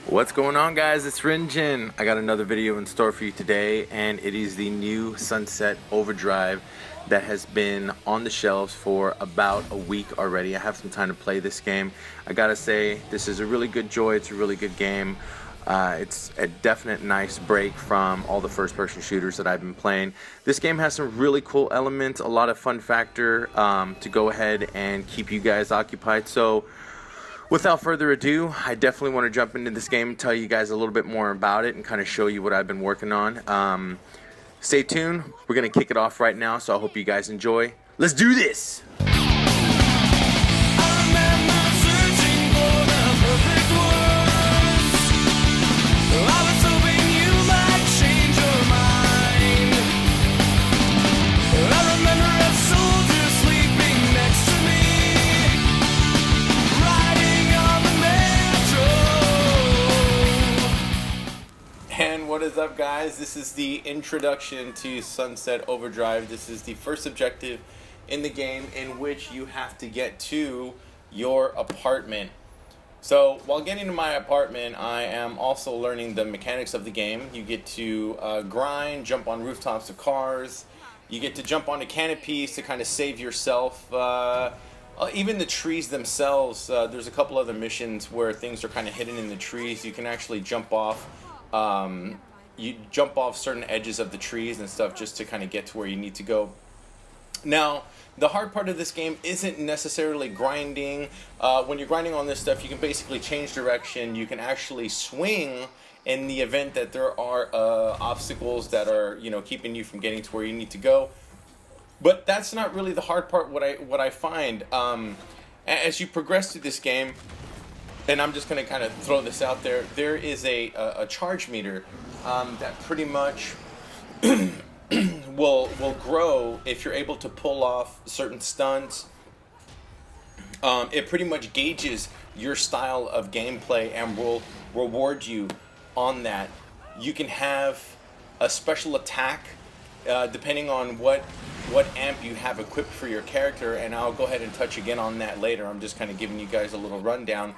What's going on, guys? It's RinjiN. I got another video in store for you today, and it is the new Sunset Overdrive that has been on the shelves for about a week already. I have some time to play this game. I gotta say, this is a really good joy. It's a really good game. It's a definite nice break from all the first-person shooters that I've been playing. This game has some really cool elements, a lot of fun factor to go ahead and keep you guys occupied. So without further ado, I definitely want to jump into this game and tell you guys a little bit more about it and kind of show you what I've been working on. Stay tuned. We're going to kick it off right now, so I hope you guys enjoy. Let's do this! And what is up, guys? This is the introduction to Sunset Overdrive. This is the first objective in the game in which you have to get to your apartment. So while getting to my apartment, I am also learning the mechanics of the game. You get to grind, jump on rooftops of cars. You get to jump onto canopies to kind of save yourself. Even the trees themselves, there's a couple other missions where things are kind of hidden in the trees. You can actually jump off. You jump off certain edges of the trees and stuff just to kind of get to where you need to go. Now, the hard part of this game isn't necessarily grinding. When you're grinding on this stuff, you can basically change direction. You can actually swing in the event that there are obstacles that are, keeping you from getting to where you need to go. But that's not really the hard part. What I find as you progress through this game. And I'm just going to kind of throw this out there. There is a charge meter that pretty much will grow if you're able to pull off certain stunts. It pretty much gauges your style of gameplay and will reward you on that. You can have a special attack depending on what amp you have equipped for your character, and I'll go ahead and touch again on that later. I'm just kind of giving you guys a little rundown.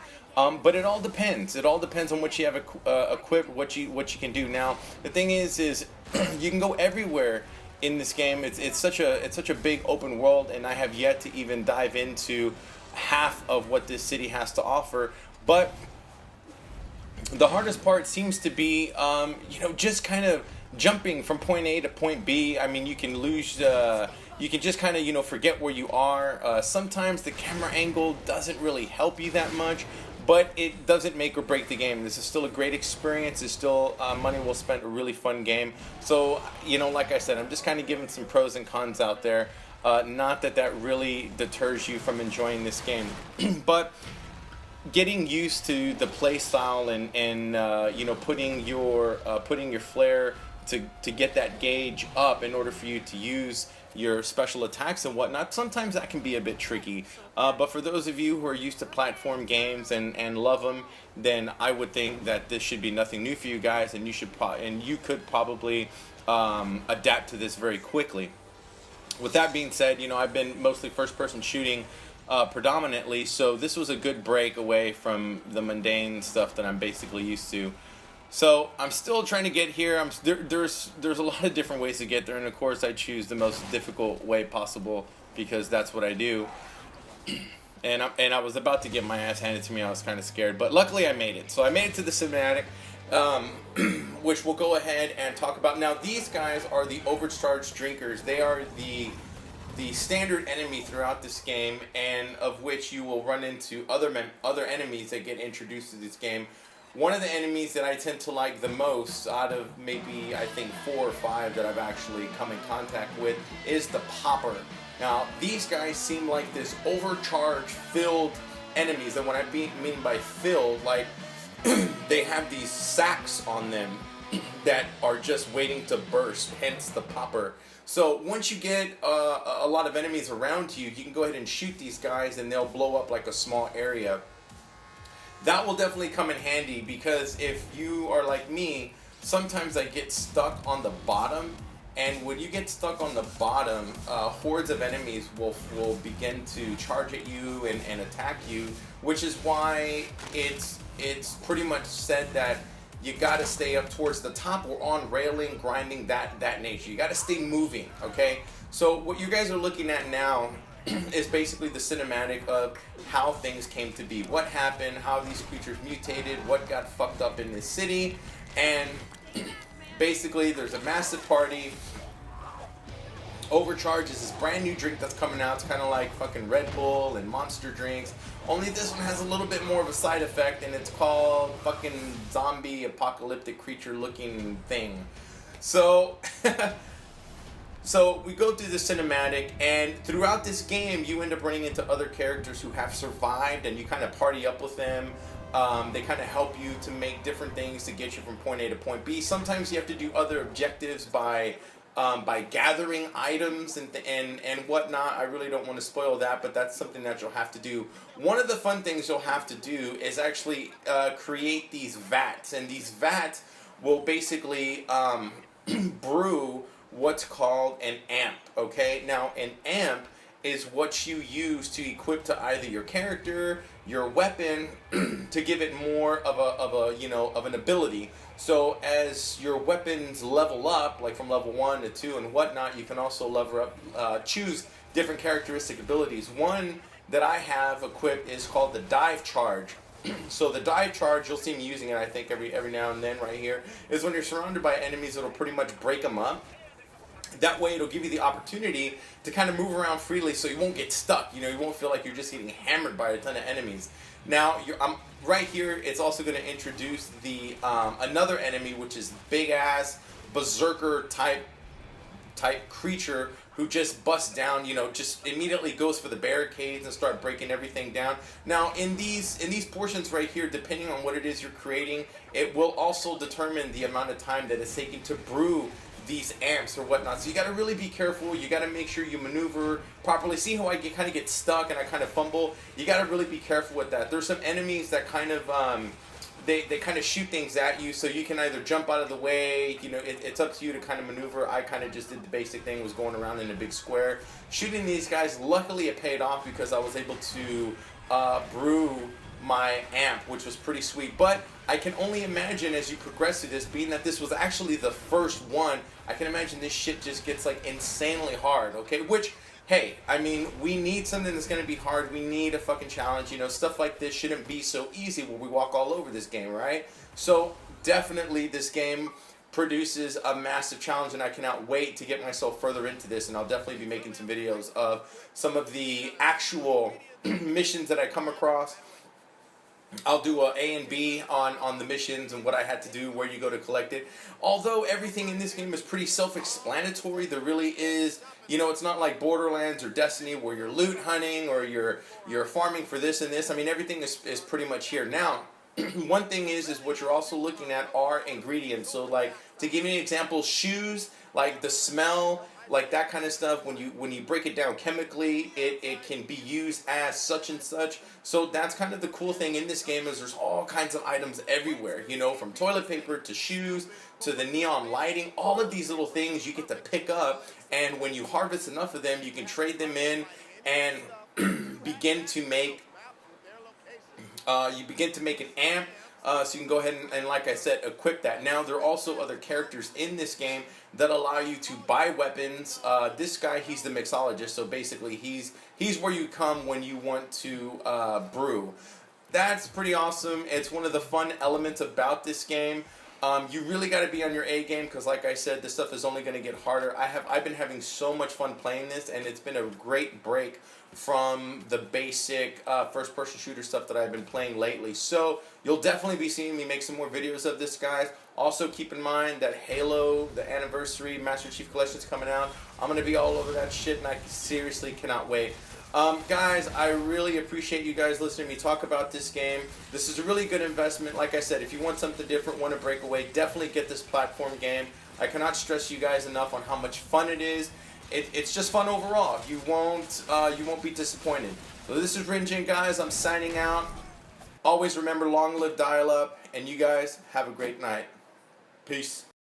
But it all depends. It all depends on what you have equipped, what you can do. Now, the thing is you can go everywhere in this game. It's such a big open world, and I have yet to even dive into half of what this city has to offer. But the hardest part seems to be, just kind of jumping from point A to point B. I mean, you can lose. You can just kind of forget where you are. Sometimes the camera angle doesn't really help you that much. But it doesn't make or break the game. This is still a great experience. It's still money well spent, a really fun game. So, like I said, I'm just kind of giving some pros and cons out there. Not that really deters you from enjoying this game. But getting used to the play style and putting your flare to get that gauge up in order for you to use your special attacks and whatnot, sometimes that can be a bit tricky. But for those of you who are used to platform games and love them, then I would think that this should be nothing new for you guys, and you could probably adapt to this very quickly. With that being said, I've been mostly first-person shooting predominantly, so this was a good break away from the mundane stuff that I'm basically used to. So I'm still trying to get here. There's a lot of different ways to get there, and of course I choose the most difficult way possible because that's what I do. And I was about to get my ass handed to me. I was kind of scared, but luckily I made it. So I made it to the cinematic, which we'll go ahead and talk about. Now, these guys are the overcharged drinkers. They are the standard enemy throughout this game, and of which you will run into other enemies that get introduced to this game. One of the enemies that I tend to like the most out of maybe, I think, 4 or 5 that I've actually come in contact with is the Popper. Now, these guys seem like this overcharged, filled enemies. And what I mean by filled, like, they have these sacks on them that are just waiting to burst, hence the Popper. So once you get a lot of enemies around you, you can go ahead and shoot these guys and they'll blow up like a small area. That will definitely come in handy because if you are like me, sometimes I get stuck on the bottom and when you get stuck on the bottom, hordes of enemies will begin to charge at you and attack you, which is why it's pretty much said that you got to stay up towards the top or on railing, grinding, that nature. You got to stay moving, okay? So what you guys are looking at now is basically the cinematic of how things came to be, what happened, how these creatures mutated, what got fucked up in this city, and basically there's a massive party. Overcharge is this brand new drink that's coming out. It's kind of like fucking Red Bull and Monster drinks. Only this one has a little bit more of a side effect, and it's called fucking zombie apocalyptic creature looking thing. So, so we go through the cinematic, and throughout this game, you end up running into other characters who have survived, and you kind of party up with them. They kind of help you to make different things to get you from point A to point B. Sometimes you have to do other objectives by gathering items and whatnot. I really don't want to spoil that, but that's something that you'll have to do. One of the fun things you'll have to do is actually create these vats, and these vats will basically brew what's called an amp. Okay, now an amp is what you use to equip to either your character, your weapon, to give it more of an ability. So as your weapons level up, like from level 1 to 2 and whatnot, you can also level up, choose different characteristic abilities. One that I have equipped is called the dive charge. So the dive charge, you'll see me using it, I think, every now and then right here, is when you're surrounded by enemies, it'll pretty much break them up. That way it'll give you the opportunity to kind of move around freely so you won't get stuck. You know, you won't feel like you're just getting hammered by a ton of enemies. Now, right here, it's also going to introduce the another enemy, which is big-ass berserker type creature who just busts down, you know, just immediately goes for the barricades and start breaking everything down. Now, in these portions right here, depending on what it is you're creating, it will also determine the amount of time that it's taking to brew these amps or whatnot. So you got to really be careful. You got to make sure you maneuver properly. See how I kind of get stuck and I kind of fumble? You got to really be careful with that. There's some enemies that kind of they kind of shoot things at you, so you can either jump out of the way. You know, it's up to you to kind of maneuver. I kind of just did the basic thing, was going around in a big square shooting these guys. Luckily it paid off because I was able to brew my amp, which was pretty sweet. But I can only imagine as you progress through this, being that this was actually the first one, I can imagine this shit just gets like insanely hard, okay? Which, hey, I mean, we need something that's going to be hard. We need a fucking challenge. You know, stuff like this shouldn't be so easy where we walk all over this game, right? So definitely this game produces a massive challenge, and I cannot wait to get myself further into this, and I'll definitely be making some videos of some of the actual missions that I come across. I'll do a and B on the missions and what I had to do, where you go to collect it. Although everything in this game is pretty self-explanatory, there really is, you know, it's not like Borderlands or Destiny where you're loot hunting or you're farming for this and this. I mean, everything is pretty much here. Now, one thing is what you're also looking at are ingredients. So, like, to give you an example, shoes, like the smell, like that kind of stuff, when you break it down chemically, it can be used as such and such. So that's kind of the cool thing in this game, is there's all kinds of items everywhere, you know, from toilet paper to shoes to the neon lighting. All of these little things you get to pick up, and when you harvest enough of them, you can trade them in and begin to make an amp. So you can go ahead and, like I said, equip that. Now, there are also other characters in this game that allow you to buy weapons. This guy, he's the mixologist, so basically he's where you come when you want to brew. That's pretty awesome. It's one of the fun elements about this game. You really got to be on your A game, because like I said, this stuff is only going to get harder. I've been having so much fun playing this, and it's been a great break from the basic first-person shooter stuff that I've been playing lately. So you'll definitely be seeing me make some more videos of this, guys. Also, keep in mind that Halo, the Anniversary Master Chief Collection is coming out. I'm going to be all over that shit, and I seriously cannot wait. Guys, I really appreciate you guys listening to me talk about this game. This is a really good investment. Like I said, if you want something different, want to break away, definitely get this platform game. I cannot stress you guys enough on how much fun it is. It's just fun overall. You won't be disappointed. So this is RinjiN, guys. I'm signing out. Always remember, long live dial-up, and you guys have a great night. Peace.